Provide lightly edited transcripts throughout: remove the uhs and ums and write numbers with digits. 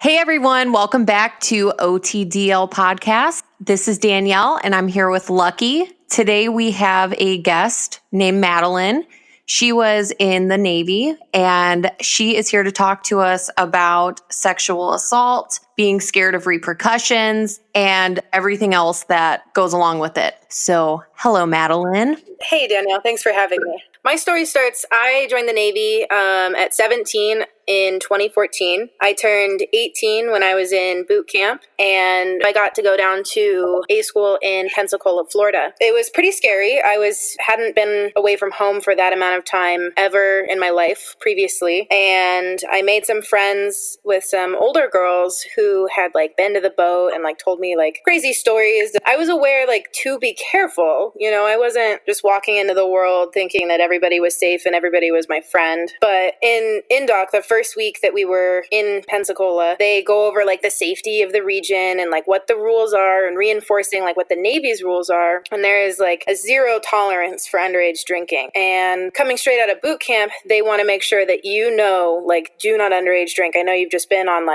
Hey everyone, welcome back to OTDL podcast. This is Danielle and I'm here with Lucky. Today we have a guest named Madeline. She was in the Navy and she is here to talk to us about sexual assault, being scared of repercussions, and everything else that goes along with it. So, hello Madeline. Hey Danielle, thanks for having me. My story starts, I joined the Navy at 17 in 2014. I turned 18 when I was in boot camp, and I got to go down to A school in Pensacola, Florida. It was pretty scary. I hadn't been away from home for that amount of time ever in my life previously, and I made some friends with some older girls who had been to the boat and told me crazy stories. I was aware to be careful. I wasn't just walking into the world thinking that everybody was safe and everybody was my friend. But in Doc, the first week that we were in Pensacola, they go over the safety of the region and what the rules are and reinforcing what the Navy's rules are. And there is a zero tolerance for underage drinking. And coming straight out of boot camp, they want to make sure that do not underage drink. I know you've just been on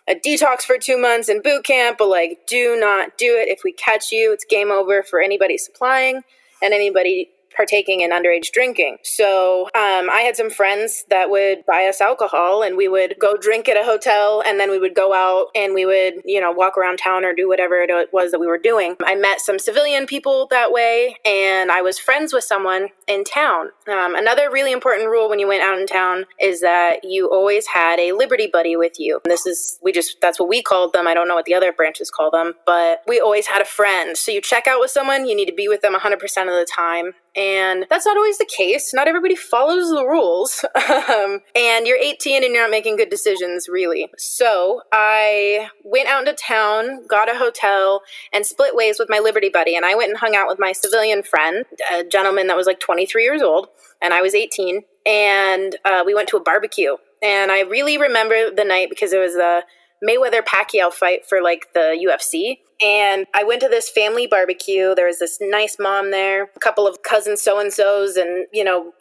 a detox for 2 months in boot camp, but do not do it. If we catch you, it's game over for anybody supplying and anybody partaking in underage drinking. So I had some friends that would buy us alcohol and we would go drink at a hotel, and then we would go out and we would, walk around town or do whatever it was that we were doing. I met some civilian people that way, and I was friends with someone in town. Another really important rule when you went out in town is that you always had a Liberty buddy with you. That's what we called them. I don't know what the other branches call them, but we always had a friend. So you check out with someone, you need to be with them 100% of the time. And that's not always the case. Not everybody follows the rules. And you're 18 and you're not making good decisions, really. So I went out into town, got a hotel, and split ways with my Liberty buddy. And I went and hung out with my civilian friend, a gentleman that was 23 years old, and I was 18. And we went to a barbecue. And I really remember the night because it was a Mayweather-Pacquiao fight for the UFC. And I went to this family barbecue. There was this nice mom there, a couple of cousin so-and-sos and,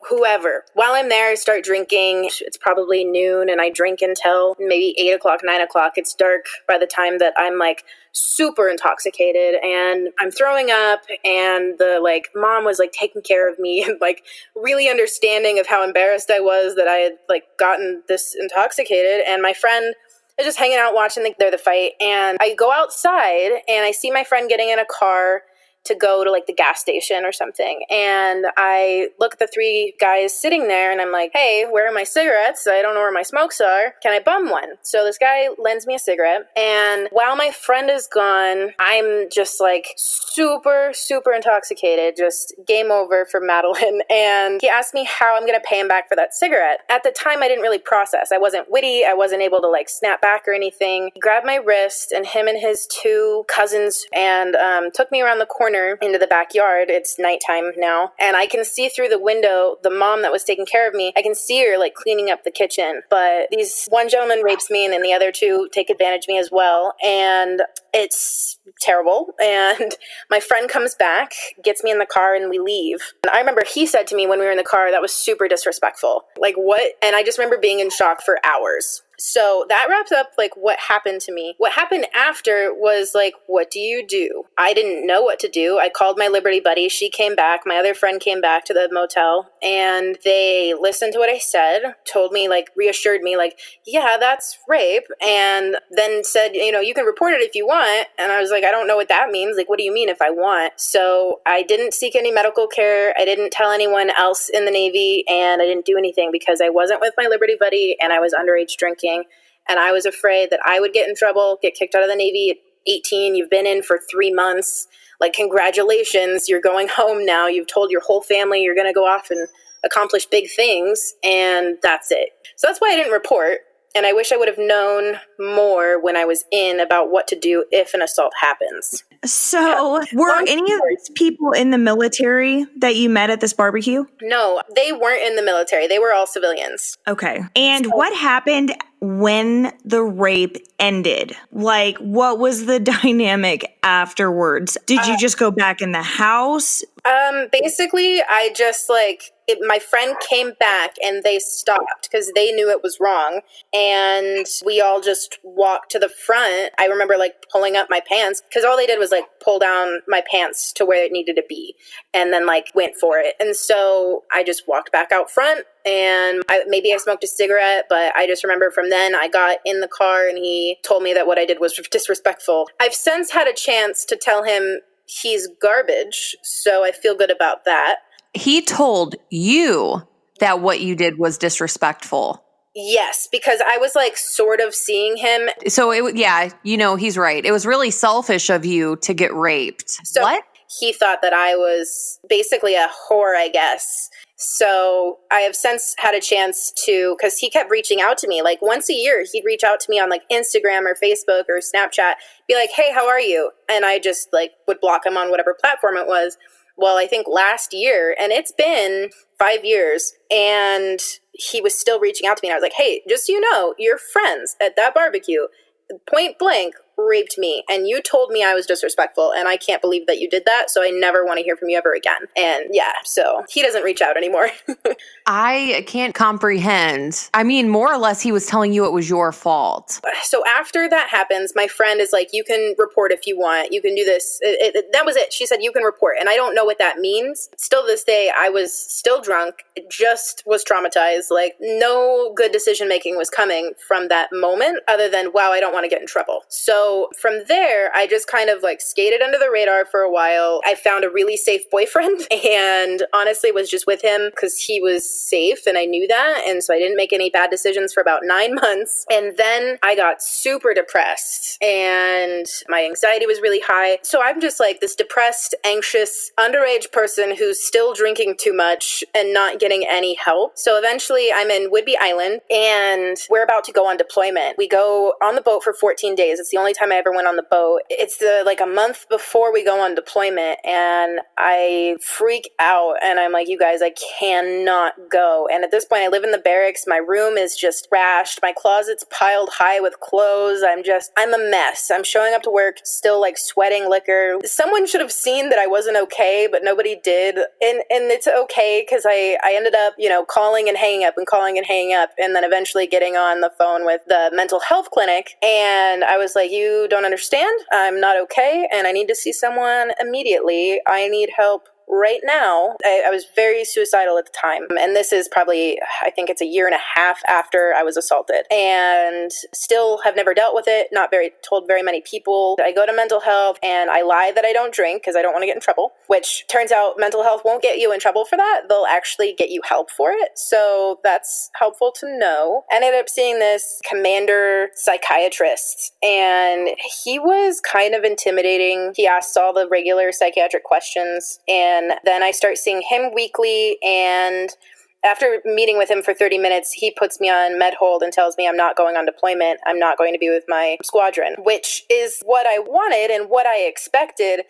whoever. While I'm there, I start drinking. It's probably noon and I drink until maybe 8 o'clock, 9 o'clock. It's dark by the time that I'm super intoxicated and I'm throwing up, and the mom was taking care of me and really understanding of how embarrassed I was that I had gotten this intoxicated. And my friend was just hanging out watching the fight, and I go outside and I see my friend getting in a car to go to the gas station or something. And I look at the three guys sitting there and I'm like, hey, where are my cigarettes? I don't know where my smokes are. Can I bum one? So this guy lends me a cigarette. And while my friend is gone, I'm just super, super intoxicated, just game over for Madeline. And he asked me how I'm going to pay him back for that cigarette. At the time, I didn't really process. I wasn't witty. I wasn't able to snap back or anything. He grabbed my wrist, and him and his two cousins and took me around the corner into the backyard. It's nighttime now, and I can see through the window the mom that was taking care of me. I can see her cleaning up the kitchen, but one gentleman rapes me and then the other two take advantage of me as well, and it's terrible. And my friend comes back, gets me in the car, and we leave. And I remember he said to me when we were in the car, that was super disrespectful. What? And I just remember being in shock for hours. So that wraps up what happened to me. What happened after was what do you do? I didn't know what to do. I called my Liberty buddy. She came back. My other friend came back to the motel, and they listened to what I said, told me reassured me yeah, that's rape, and then said, you can report it if you want. And I was I don't know what that means. What do you mean if I want? So I didn't seek any medical care. I didn't tell anyone else in the Navy, and I didn't do anything because I wasn't with my Liberty buddy and I was underage drinking. And I was afraid that I would get in trouble, get kicked out of the Navy at 18. You've been in for 3 months. Congratulations, you're going home now. You've told your whole family you're going to go off and accomplish big things, and that's it. So that's why I didn't report. And I wish I would have known more when I was in about what to do if an assault happens. So were any of these people in the military that you met at this barbecue? No, they weren't in the military. They were all civilians. Okay. And what happened when the rape ended? Like, what was the dynamic afterwards? Did you just go back in the house? Basically, I just my friend came back and they stopped because they knew it was wrong. And we all just walked to the front. I remember pulling up my pants because all they did was pull down my pants to where it needed to be and then went for it. And so I just walked back out front and maybe I smoked a cigarette, but I just remember from then I got in the car and he told me that what I did was disrespectful. I've since had a chance to tell him he's garbage, so I feel good about that. He told you that what you did was disrespectful. Yes, because I was sort of seeing him. So he's right. It was really selfish of you to get raped. So what? He thought that I was basically a whore, I guess. So I have since had a chance to, because he kept reaching out to me. Once a year, he'd reach out to me on Instagram or Facebook or Snapchat, be like, hey, how are you? And I just would block him on whatever platform it was. Well, I think last year, and it's been 5 years, and he was still reaching out to me. And I was like, hey, just so you know, your friends at that barbecue, point blank, raped me, and you told me I was disrespectful, and I can't believe that you did that, so I never want to hear from you ever again. And yeah, so he doesn't reach out anymore. I can't comprehend. I mean, more or less, he was telling you it was your fault. So after that happens, my friend is like, you can report if you want. You can do this. That was it. She said, you can report. And I don't know what that means. Still this day, I was still drunk, just was traumatized. No good decision making was coming from that moment other than, wow, I don't want to get in trouble. So from there, I just kind of skated under the radar for a while. I found a really safe boyfriend and honestly was just with him because he was safe and I knew that. And so I didn't make any bad decisions for about 9 months. And then I got super depressed and my anxiety was really high. So I'm just this depressed, anxious, underage person who's still drinking too much and not getting any help. So eventually I'm in Whidbey Island and we're about to go on deployment. We go on the boat for 14 days. It's the only time I ever went on the boat. It's a month before we go on deployment and I freak out and I'm like, you guys, I cannot go. And at this point I live in the barracks. My room is just trashed. My closet's piled high with clothes. I'm a mess. I'm showing up to work still sweating liquor. Someone should have seen that I wasn't okay, but nobody did. And it's okay because I ended up, calling and hanging up and calling and hanging up and then eventually getting on the phone with the mental health clinic. And I was like, you don't understand. I'm not okay. And I need to see someone immediately. I need help right now. I was very suicidal at the time. And this is probably, I think it's a year and a half after I was assaulted and still have never dealt with it. Told very many people. I go to mental health and I lie that I don't drink because I don't want to get in trouble, which turns out mental health won't get you in trouble for that. They'll actually get you help for it. So that's helpful to know. I ended up seeing this commander psychiatrist and he was kind of intimidating. He asked all the regular psychiatric questions and then I start seeing him weekly, and after meeting with him for 30 minutes, he puts me on med hold and tells me I'm not going on deployment. I'm not going to be with my squadron, which is what I wanted and what I expected,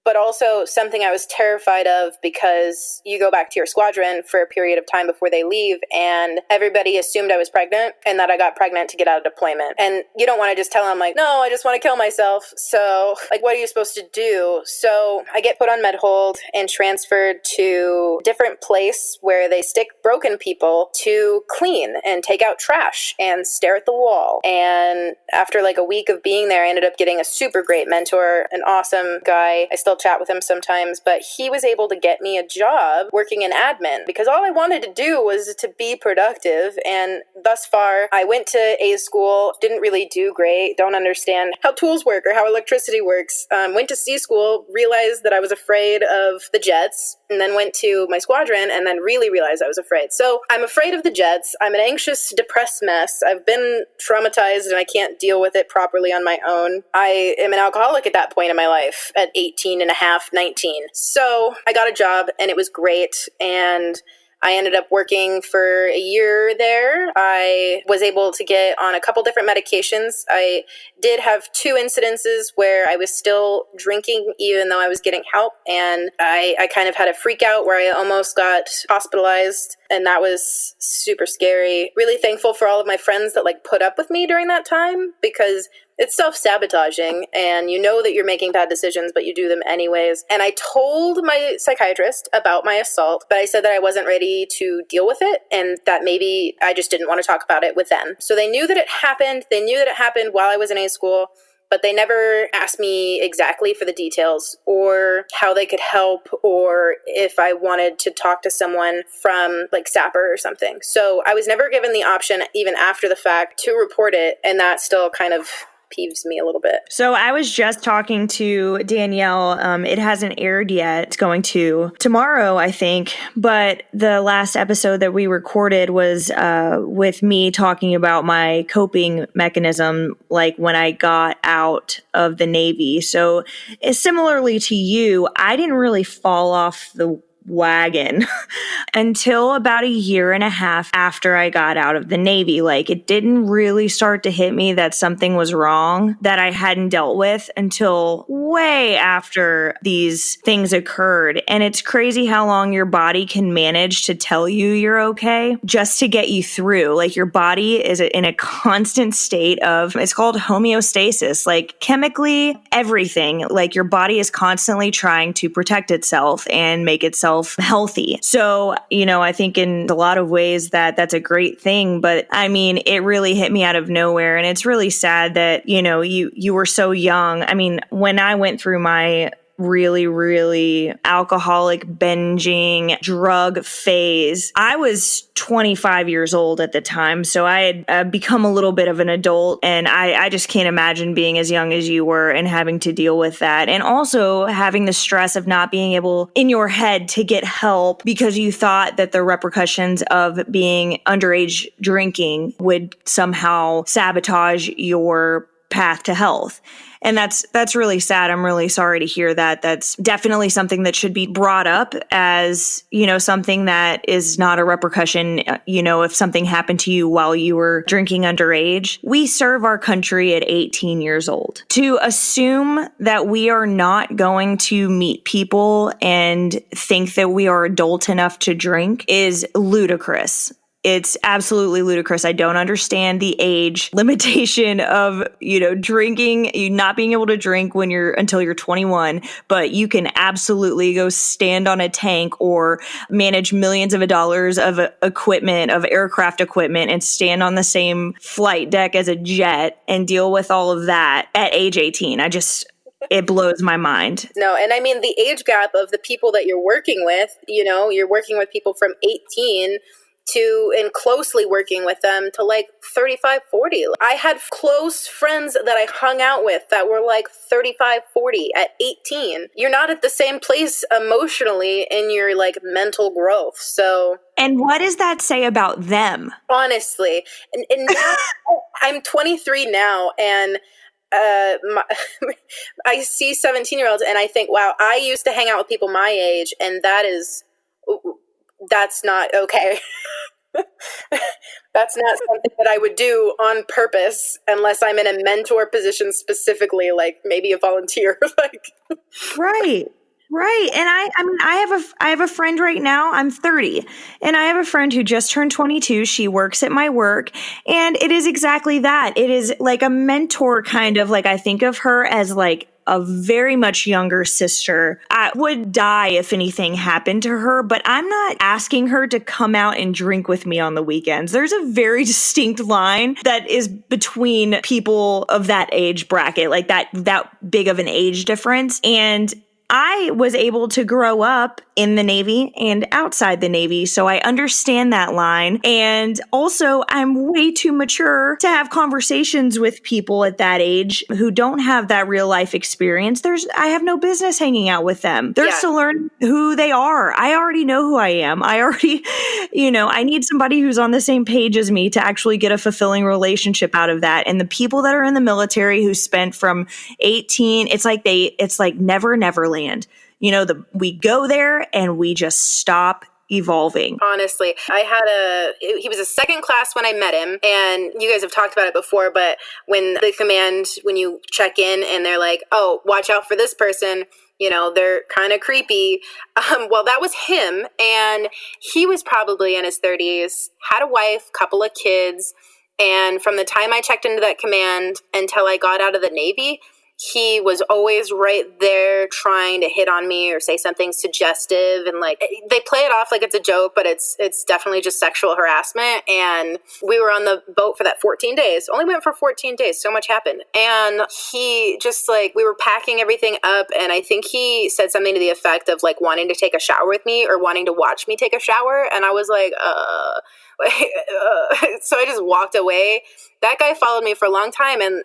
but also something I was terrified of because you go back to your squadron for a period of time before they leave and everybody assumed I was pregnant and that I got pregnant to get out of deployment. And you don't want to just tell them no, I just want to kill myself. So what are you supposed to do? So I get put on med hold and transferred to a different place where they stick broken people to clean and take out trash and stare at the wall. And after a week of being there, I ended up getting a super great mentor, an awesome guy. I still chat with him sometimes, but he was able to get me a job working in admin because all I wanted to do was to be productive. And thus far, I went to A school, didn't really do great, don't understand how tools work or how electricity works. Went to C school, realized that I was afraid of the jets, and then went to my squadron and then really realized I was afraid. So I'm afraid of the jets. I'm an anxious, depressed mess. I've been traumatized and I can't deal with it properly on my own. I am an alcoholic at that point in my life at 18 and a half, 19. So I got a job and it was great. And I ended up working for a year there. I was able to get on a couple different medications. I did have 2 incidences where I was still drinking even though I was getting help, and I kind of had a freak out where I almost got hospitalized, and that was super scary. Really thankful for all of my friends that like put up with me during that time, because it's self-sabotaging and you know that you're making bad decisions, but you do them anyways. And I told my psychiatrist about my assault, but I said that I wasn't ready to deal with it and that maybe I just didn't want to talk about it with them. So they knew that it happened. They knew that it happened while I was in A school, but they never asked me exactly for the details or how they could help or if I wanted to talk to someone from like SAPR or something. So I was never given the option, even after the fact, to report it. And that still kind of peeves me a little bit. So I was just talking to Danielle. It hasn't aired yet. It's going to tomorrow, I think. But the last episode that we recorded was with me talking about my coping mechanism, like when I got out of the Navy. So similarly to you, I didn't really fall off the wagon until about a year and a half after I got out of the Navy. Like, it didn't really start to hit me that something was wrong that I hadn't dealt with until way after these things occurred. And it's crazy how long your body can manage to tell you you're okay just to get you through. Like, your body is in a constant state of, it's called homeostasis. Like, chemically, everything, like your body is constantly trying to protect itself and make itself healthy. So, I think in a lot of ways that's a great thing, but I mean, it really hit me out of nowhere. And it's really sad that, you were so young. I mean, when I went through my really, really alcoholic, binging, drug phase, I was 25 years old at the time. So I had become a little bit of an adult, and I just can't imagine being as young as you were and having to deal with that. And also having the stress of not being able in your head to get help because you thought that the repercussions of being underage drinking would somehow sabotage your path to health. And that's really sad. I'm really sorry to hear that. That's definitely something that should be brought up as, something that is not a repercussion, if something happened to you while you were drinking underage. We serve our country at 18 years old. To assume that we are not going to meet people and think that we are adult enough to drink is ludicrous. It's absolutely ludicrous. I don't understand the age limitation of, drinking, you not being able to drink until you're 21, but you can absolutely go stand on a tank or manage millions of dollars of equipment, of aircraft equipment, and stand on the same flight deck as a jet and deal with all of that at age 18. It blows my mind. No, and I mean, the age gap of the people that you're working with, you're working with people from 18 and closely working with them to like 35, 40. I had close friends that I hung out with that were like 35, 40 at 18. You're not at the same place emotionally in your like mental growth. So. And what does that say about them? Honestly. And now I'm 23 now, and I see 17-year-olds and I think, wow, I used to hang out with people my age, and that's not okay. That's not something that I would do on purpose unless I'm in a mentor position specifically, like maybe a volunteer. Right. And I have a friend right now. I'm 30, and I have a friend who just turned 22. She works at my work, and it is exactly that. It is like a mentor kind of, like, I think of her as like a very much younger sister. I would die if anything happened to her, but I'm not asking her to come out and drink with me on the weekends. There's a very distinct line that is between people of that age bracket, like that big of an age difference. And I was able to grow up in the Navy and outside the Navy, so I understand that line. And also, I'm way too mature to have conversations with people at that age who don't have that real life experience. I have no business hanging out with them. They're still learning who they are. I already know who I am. I already, I need somebody who's on the same page as me to actually get a fulfilling relationship out of that. And the people that are in the military who spent from 18, it's like Never Neverland. We go there and we just stop, evolving. Honestly, he was a second class when I met him, and you guys have talked about it before, but when you check in and they're like, oh, watch out for this person, they're kind of creepy. Well, that was him, and he was probably in his 30s, had a wife, couple of kids, and from the time I checked into that command until I got out of the Navy, he was always right there trying to hit on me or say something suggestive, and they play it off like it's a joke, but it's definitely just sexual harassment. And we were on the boat for that 14 days. Only went for 14 days. So much happened. And he just we were packing everything up, and I think he said something to the effect of wanting to take a shower with me or wanting to watch me take a shower, and I was so I just walked away. That guy followed me for a long time, and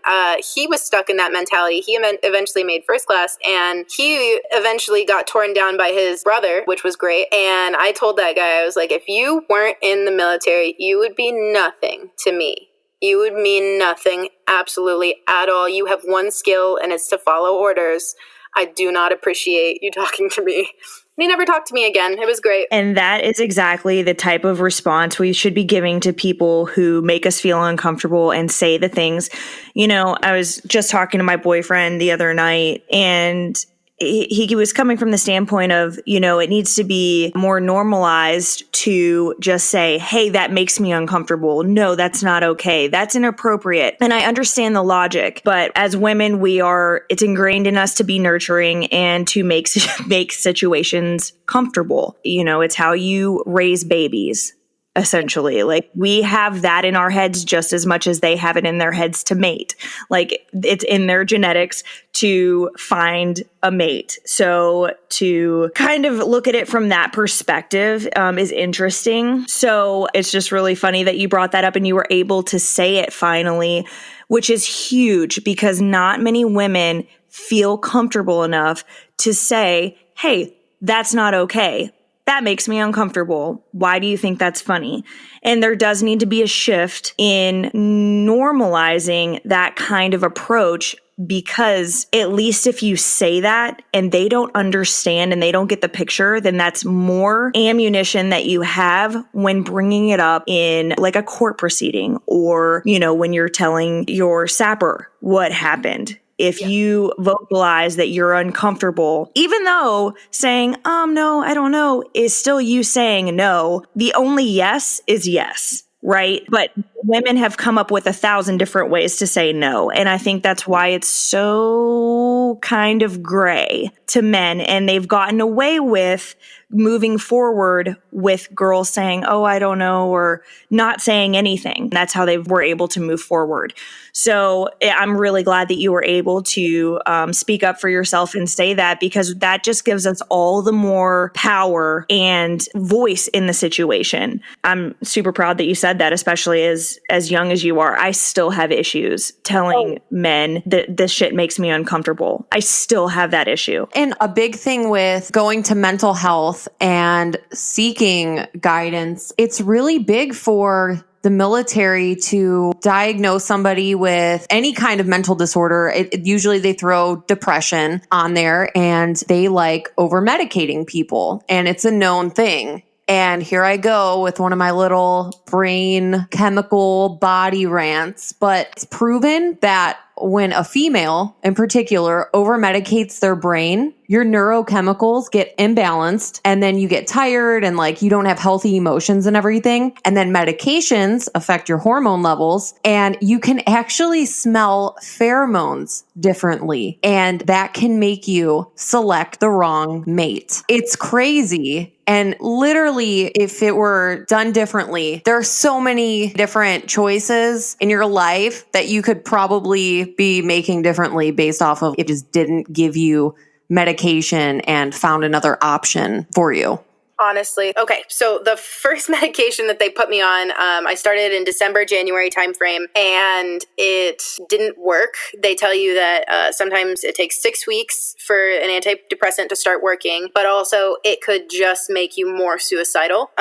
he was stuck in that mentality. He eventually made first class, and he eventually got torn down by his brother, which was great. And I told that guy, I was like, if you weren't in the military, you would be nothing to me. You would mean nothing absolutely at all. You have one skill, and it's to follow orders. I do not appreciate you talking to me. And he never talked to me again. It was great. And that is exactly the type of response we should be giving to people who make us feel uncomfortable and say the things. I was just talking to my boyfriend the other night, and he was coming from the standpoint of, it needs to be more normalized to just say, hey, that makes me uncomfortable. No, that's not okay. That's inappropriate. And I understand the logic, but as women, it's ingrained in us to be nurturing and to make situations comfortable. It's how you raise babies. Essentially, we have that in our heads just as much as they have it in their heads to mate. It's in their genetics to find a mate. So to kind of look at it from that perspective is interesting. So it's just really funny that you brought that up and you were able to say it finally, which is huge because not many women feel comfortable enough to say, hey, that's not okay. That makes me uncomfortable. Why do you think that's funny? And there does need to be a shift in normalizing that kind of approach, because at least if you say that and they don't understand and they don't get the picture, then that's more ammunition that you have when bringing it up in a court proceeding, or, when you're telling your sapper what happened. If you vocalize that you're uncomfortable, even though saying, no, I don't know, is still you saying no, the only yes is yes, right? But women have come up with 1,000 different ways to say no. And I think that's why it's so kind of gray to men. And they've gotten away with moving forward with girls saying, oh, I don't know, or not saying anything. That's how they were able to move forward. So I'm really glad that you were able to speak up for yourself and say that, because that just gives us all the more power and voice in the situation. I'm super proud that you said that, especially as young as you are. I still have issues telling men that this shit makes me uncomfortable. I still have that issue. And a big thing with going to mental health and seeking guidance, it's really big for the military to diagnose somebody with any kind of mental disorder. Usually they throw depression on there, and they over medicating people, and it's a known thing. And here I go with one of my little brain chemical body rants, but it's proven that when a female in particular over-medicates their brain, your neurochemicals get imbalanced, and then you get tired and you don't have healthy emotions and everything. And then medications affect your hormone levels, and you can actually smell pheromones differently. And that can make you select the wrong mate. It's crazy. And literally, if it were done differently, there are so many different choices in your life that you could probably be making differently based off of it just didn't give you medication and found another option for you. Honestly. Okay. So the first medication that they put me on, I started in December, January timeframe, and it didn't work. They tell you that sometimes it takes 6 weeks for an antidepressant to start working, but also it could just make you more suicidal.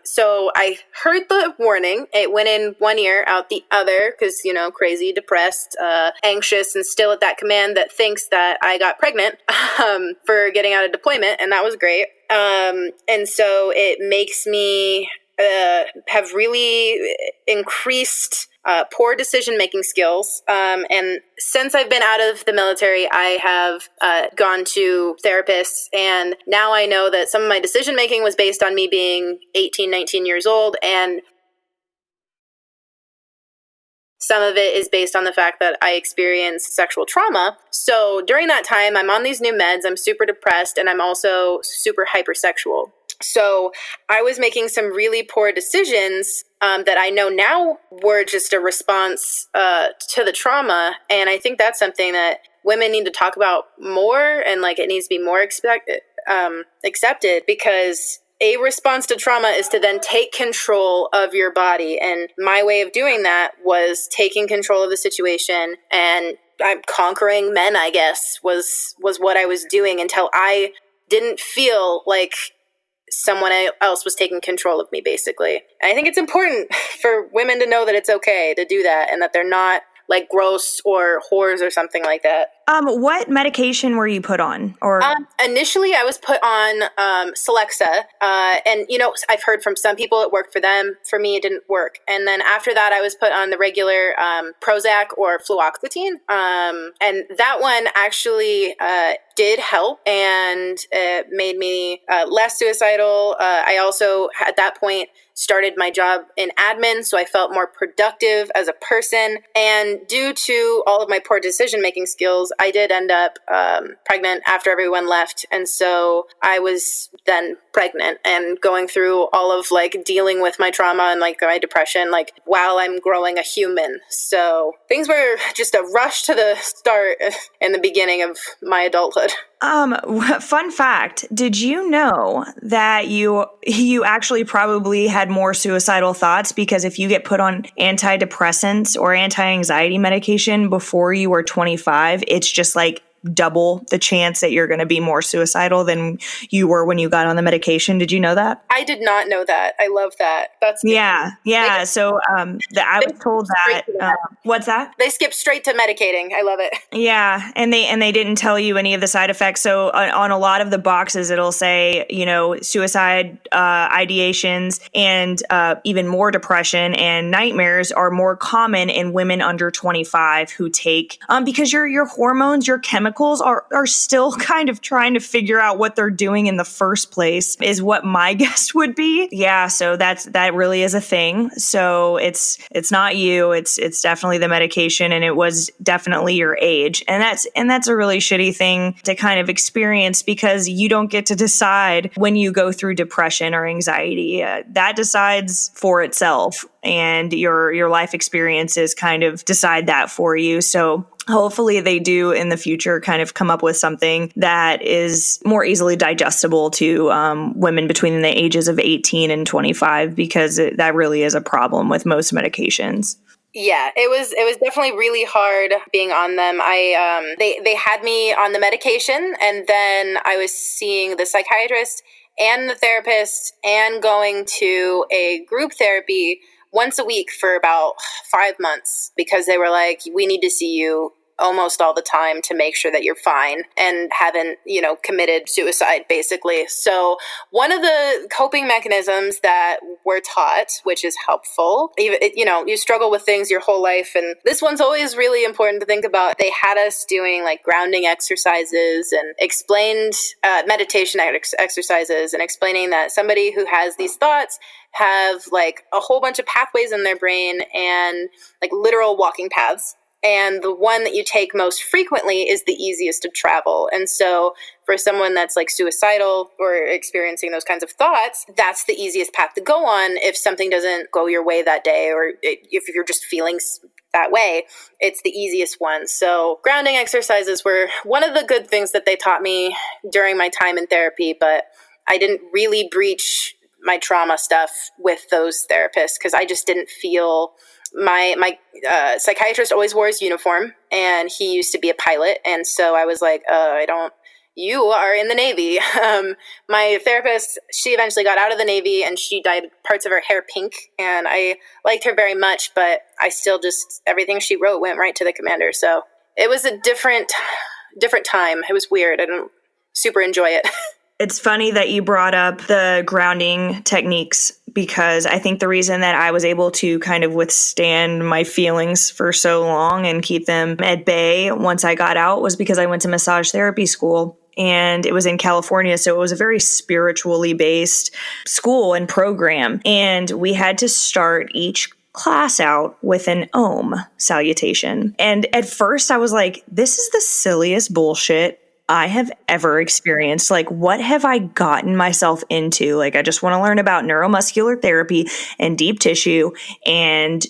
So I heard the warning. It went in one ear, out the other, because, crazy, depressed, anxious, and still at that command that thinks that I got pregnant for getting out of deployment, and that was great. And so it makes me have really increased poor decision-making skills. And since I've been out of the military, I have gone to therapists, and now I know that some of my decision-making was based on me being 18, 19 years old, and some of it is based on the fact that I experienced sexual trauma. So during that time, I'm on these new meds, I'm super depressed, and I'm also super hypersexual. So I was making some really poor decisions that I know now were just a response to the trauma. And I think that's something that women need to talk about more, and like it needs to be more accepted, because a response to trauma is to then take control of your body. And my way of doing that was taking control of the situation, and I'm conquering men, I guess, was what I was doing until I didn't feel like someone else was taking control of me, basically. And I think it's important for women to know that it's okay to do that, and that they're not like gross or whores or something like that. What medication were you put on? Or initially, I was put on Celexa, and I've heard from some people it worked for them. For me, it didn't work. And then after that, I was put on the regular Prozac or fluoxetine, and that one actually did help, and it made me less suicidal. I also, at that point, started my job in admin, so I felt more productive as a person. And due to all of my poor decision-making skills, I did end up pregnant after everyone left. And so I was then pregnant and going through all of like dealing with my trauma and like my depression, like while I'm growing a human. So things were just a rush to the start in the beginning of my adulthood. Fun fact, did you know that you actually probably had more suicidal thoughts? Because if you get put on antidepressants or anti-anxiety medication before you were 25, it's just like double the chance that you're going to be more suicidal than you were when you got on the medication. Did you know that? I did not know that. I love that. That's yeah. So I was told that. What's that? They skip straight to medicating. I love it. Yeah, and they didn't tell you any of the side effects. So on a lot of the boxes, it'll say suicide ideations and even more depression and nightmares are more common in women under 25 who take because your hormones, your chemicals are still kind of trying to figure out what they're doing in the first place, is what my guess would be. Yeah, so that really is a thing. So it's not you, it's definitely the medication, and it was definitely your age. And that's a really shitty thing to kind of experience, because you don't get to decide when you go through depression or anxiety. That decides for itself, and your life experiences kind of decide that for you. So hopefully they do in the future kind of come up with something that is more easily digestible to women between the ages of 18 and 25, because that really is a problem with most medications. Yeah, it was definitely really hard being on them. They had me on the medication, and then I was seeing the psychiatrist and the therapist and going to a group therapy once a week for about 5 months, because they were like, we need to see you almost all the time to make sure that you're fine and haven't, committed suicide, basically. So one of the coping mechanisms that we're taught, which is helpful, you struggle with things your whole life, and this one's always really important to think about. They had us doing like grounding exercises and explained meditation exercises, and explaining that somebody who has these thoughts have like a whole bunch of pathways in their brain and like literal walking paths. And the one that you take most frequently is the easiest to travel. And so for someone that's like suicidal or experiencing those kinds of thoughts, that's the easiest path to go on if something doesn't go your way that day, or if you're just feeling that way, it's the easiest one. So grounding exercises were one of the good things that they taught me during my time in therapy, but I didn't really breach my trauma stuff with those therapists because I just didn't feel... My psychiatrist always wore his uniform, and he used to be a pilot. And so I was like, you are in the Navy. My therapist, she eventually got out of the Navy, and she dyed parts of her hair pink, and I liked her very much, but I still just, everything she wrote went right to the commander. So it was a different time. It was weird. I didn't super enjoy it. It's funny that you brought up the grounding techniques, because I think the reason that I was able to kind of withstand my feelings for so long and keep them at bay once I got out was because I went to massage therapy school. And it was in California, so it was a very spiritually based school and program. And we had to start each class out with an Om salutation. And at first I was like, this is the silliest bullshit I have ever experienced. Like, what have I gotten myself into? Like, I just want to learn about neuromuscular therapy and deep tissue. And,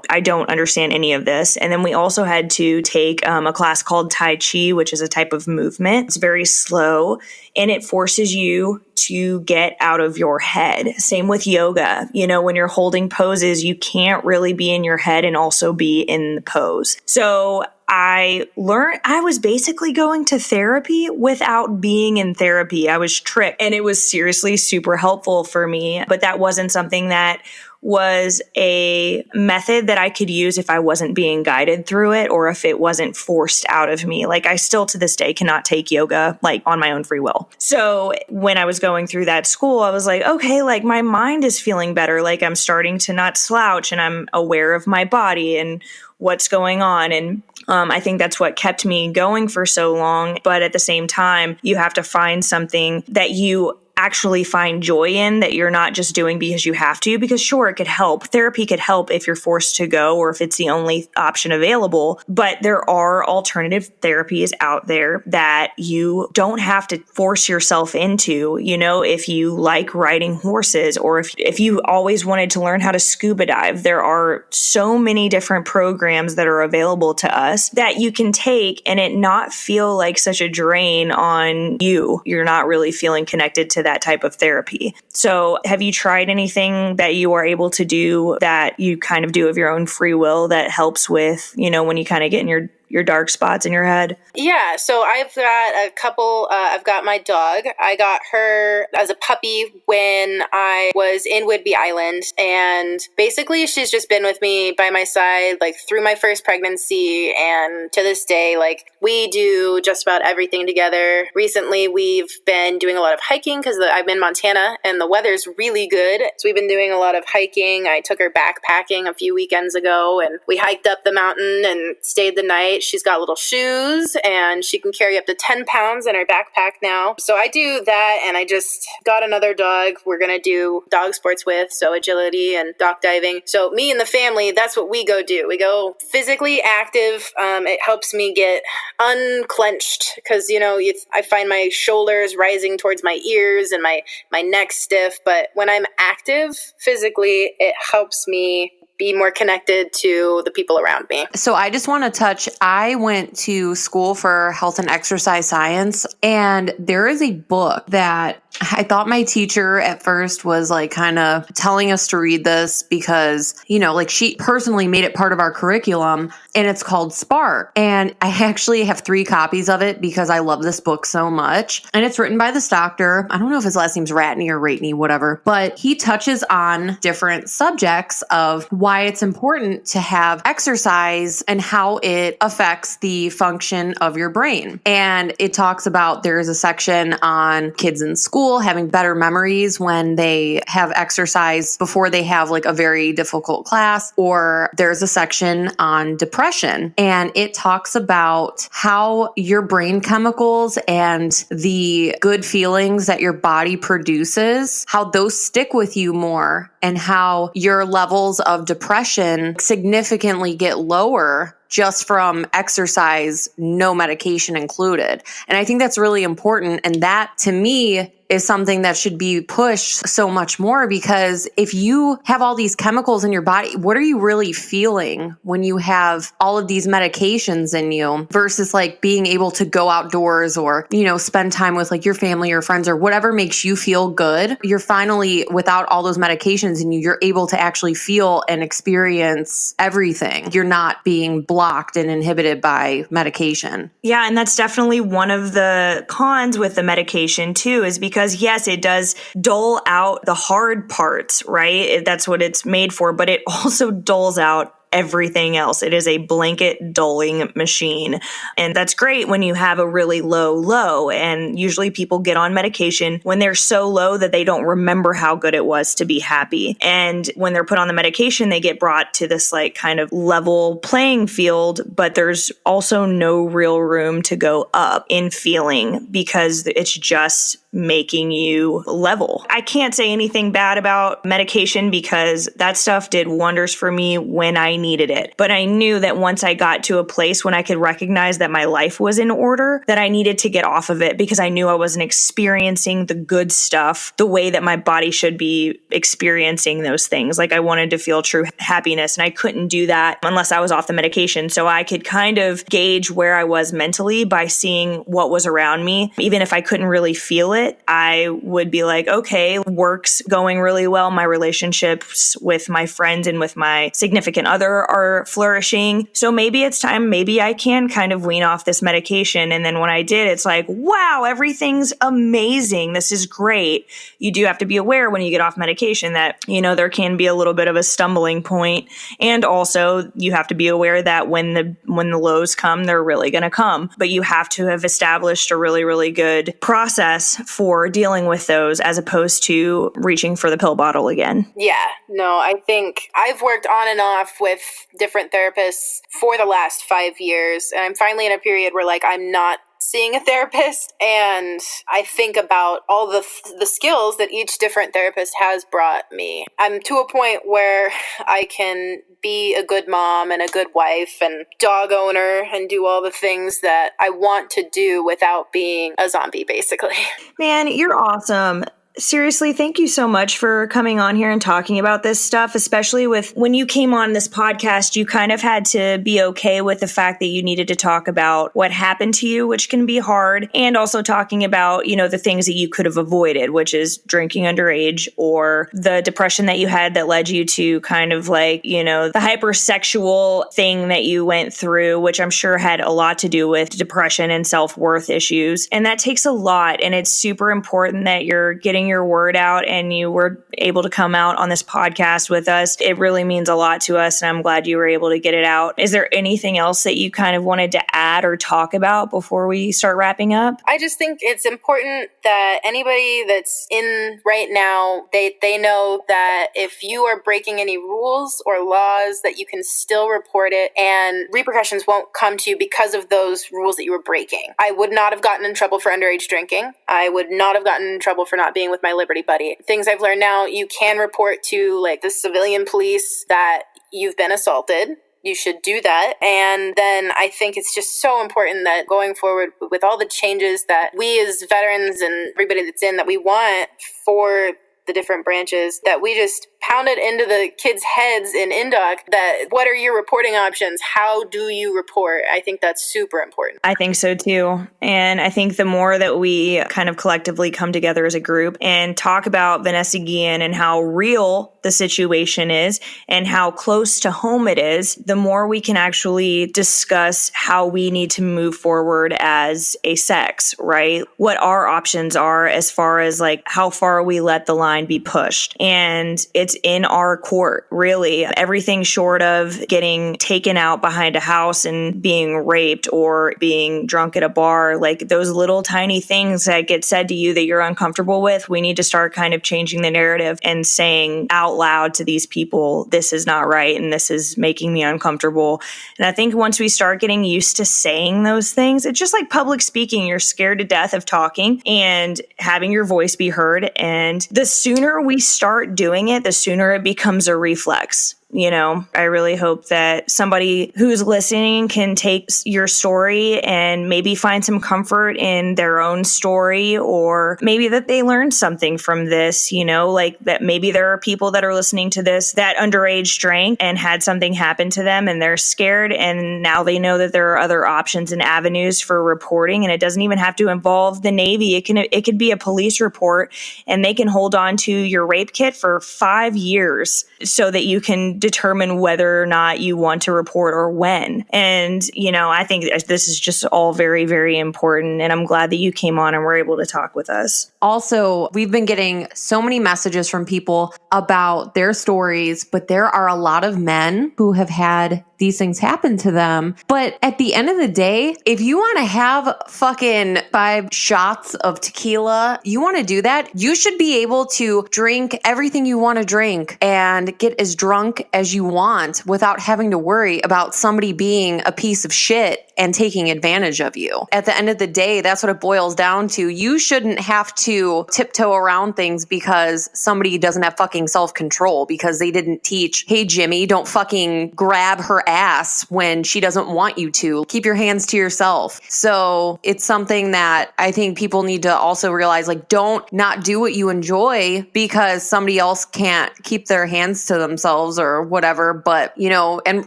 I don't understand any of this. And then we also had to take a class called Tai Chi, which is a type of movement. It's very slow and it forces you to get out of your head. Same with yoga. When you're holding poses, you can't really be in your head and also be in the pose. So I learned I was basically going to therapy without being in therapy. I was tricked, and it was seriously super helpful for me. But that wasn't something that was a method that I could use if I wasn't being guided through it or if it wasn't forced out of me. Like, I still to this day cannot take yoga like on my own free will. So when I was going through that school, I was like, okay, like my mind is feeling better. Like I'm starting to not slouch and I'm aware of my body and what's going on. And I think that's what kept me going for so long. But at the same time, you have to find something that you actually find joy in, that you're not just doing because you have to, because sure, it could help. Therapy could help if you're forced to go or if it's the only option available. But there are alternative therapies out there that you don't have to force yourself into. If you like riding horses or if you always wanted to learn how to scuba dive, there are so many different programs that are available to us that you can take and it not feel like such a drain on you. You're not really feeling connected to that type of therapy. So have you tried anything that you are able to do that you kind of do of your own free will that helps with, when you kind of get in your dark spots in your head? Yeah, so I've got a couple. I've got my dog. I got her as a puppy when I was in Whidbey Island, and basically she's just been with me by my side like through my first pregnancy, and to this day, like we do just about everything together. Recently, we've been doing a lot of hiking because I'm in Montana and the weather's really good, so we've been doing a lot of hiking. I took her backpacking a few weekends ago, and we hiked up the mountain and stayed the night. She's got little shoes and she can carry up to 10 pounds in her backpack now. So I do that, and I just got another dog we're going to do dog sports with, so agility and dock diving. So me and the family, that's what we go do. We go physically active. It helps me get unclenched because, I find my shoulders rising towards my ears and my neck stiff. But when I'm active physically, it helps me be more connected to the people around me. So I just want to touch, I went to school for health and exercise science, and there is a book that I thought my teacher at first was like kind of telling us to read this because, like she personally made it part of our curriculum, and it's called Spark. And I actually have 3 copies of it because I love this book so much. And it's written by this doctor. I don't know if his last name's Ratney or Ratney, whatever, but he touches on different subjects of why it's important to have exercise and how it affects the function of your brain. And it talks about, there's a section on kids in school having better memories when they have exercise before they have like a very difficult class, or there's a section on depression, and it talks about how your brain chemicals and the good feelings that your body produces, how those stick with you more, and how your levels of depression significantly get lower just from exercise, no medication included. And I think that's really important. And that to me is something that should be pushed so much more, because if you have all these chemicals in your body, what are you really feeling when you have all of these medications in you versus like being able to go outdoors or, spend time with like your family or friends or whatever makes you feel good? You're finally, without all those medications in you, you're able to actually feel and experience everything. You're not being blocked and inhibited by medication. Yeah, and that's definitely one of the cons with the medication too, is because yes, it does dull out the hard parts, right? That's what it's made for, but it also dulls out everything else. It is a blanket dulling machine. And that's great when you have a really low low. And usually people get on medication when they're so low that they don't remember how good it was to be happy. And when they're put on the medication, they get brought to this like kind of level playing field, but there's also no real room to go up in feeling because it's just making you level. I can't say anything bad about medication because that stuff did wonders for me when I needed it. But I knew that once I got to a place when I could recognize that my life was in order, that I needed to get off of it because I knew I wasn't experiencing the good stuff the way that my body should be experiencing those things. Like I wanted to feel true happiness, and I couldn't do that unless I was off the medication. So I could kind of gauge where I was mentally by seeing what was around me. Even if I couldn't really feel it, I would be like, okay, work's going really well. My relationships with my friends and with my significant other are flourishing. So maybe it's time, maybe I can kind of wean off this medication. And then when I did, it's like, wow, everything's amazing. This is great. You do have to be aware when you get off medication that, there can be a little bit of a stumbling point. And also you have to be aware that when the lows come, they're really going to come. But you have to have established a really, really good process for dealing with those as opposed to reaching for the pill bottle again. Yeah, no, I think I've worked on and off with different therapists for the last 5 years. And I'm finally in a period where I'm not seeing a therapist, and I think about all the skills that each different therapist has brought me. I'm to a point where I can be a good mom and a good wife and dog owner and do all the things that I want to do without being a zombie, basically. Man, you're awesome. Seriously, thank you so much for coming on here and talking about this stuff, especially with when you came on this podcast, you kind of had to be okay with the fact that you needed to talk about what happened to you, which can be hard, and also talking about, the things that you could have avoided, which is drinking underage or the depression that you had that led you to kind of the hypersexual thing that you went through, which I'm sure had a lot to do with depression and self-worth issues. And that takes a lot, and it's super important that you're getting your word out and you were able to come out on this podcast with us. It really means a lot to us, and I'm glad you were able to get it out. Is there anything else that you kind of wanted to add or talk about before we start wrapping up? I just think it's important that anybody that's in right now, they know that if you are breaking any rules or laws, that you can still report it and repercussions won't come to you because of those rules that you were breaking. I would not have gotten in trouble for underage drinking. I would not have gotten in trouble for not being with my Liberty buddy. Things I've learned now, you can report to the civilian police that you've been assaulted. You should do that. And then I think it's just so important that going forward with all the changes that we as veterans and everybody that's in that we want for the different branches, that we just pounded into the kids' heads in Indoc that what are your reporting options? How do you report? I think that's super important. I think so too. And I think the more that we kind of collectively come together as a group and talk about Vanessa Guillen and how real the situation is and how close to home it is, the more we can actually discuss how we need to move forward as a sex, right? What our options are as far as how far we let the line be pushed. And it's in our court, really. Everything short of getting taken out behind a house and being raped or being drunk at a bar, those little tiny things that get said to you that you're uncomfortable with, we need to start kind of changing the narrative and saying out loud to these people, this is not right and this is making me uncomfortable. And I think once we start getting used to saying those things, it's just like public speaking. You're scared to death of talking and having your voice be heard. And the sooner we start doing it, the sooner it becomes a reflex. I really hope that somebody who's listening can take your story and maybe find some comfort in their own story, or maybe that they learned something from this, that maybe there are people that are listening to this that underage drank and had something happen to them and they're scared, and now they know that there are other options and avenues for reporting, and it doesn't even have to involve the Navy. It could be a police report, and they can hold on to your rape kit for 5 years so that you can determine whether or not you want to report or when. And, I think this is just all very, very important. And I'm glad that you came on and were able to talk with us. Also, we've been getting so many messages from people about their stories, but there are a lot of men who have had these things happen to them. But at the end of the day, if you want to have fucking 5 shots of tequila, you want to do that, you should be able to drink everything you want to drink and get as drunk as you want without having to worry about somebody being a piece of shit and taking advantage of you. At the end of the day, that's what it boils down to. You shouldn't have to tiptoe around things because somebody doesn't have fucking self-control, because they didn't teach, hey, Jimmy, don't fucking grab her ass when she doesn't want you to. Keep your hands to yourself. So it's something that I think people need to also realize, like, don't not do what you enjoy because somebody else can't keep their hands to themselves or whatever, but, and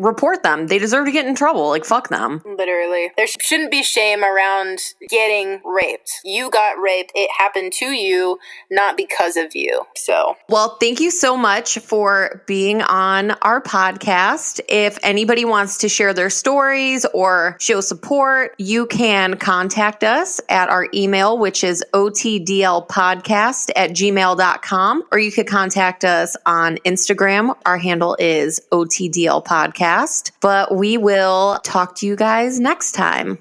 report them. They deserve to get in trouble. Like, fuck them. Literally. There shouldn't be shame around getting raped. You got raped. It happened to you, not because of you. So, well, thank you so much for being on our podcast. If anybody wants to share their stories or show support, you can contact us at our email, which is otdlpodcast@gmail.com, or you could contact us on Instagram. Our handle is OTDL Podcast. But we will talk to you guys next time.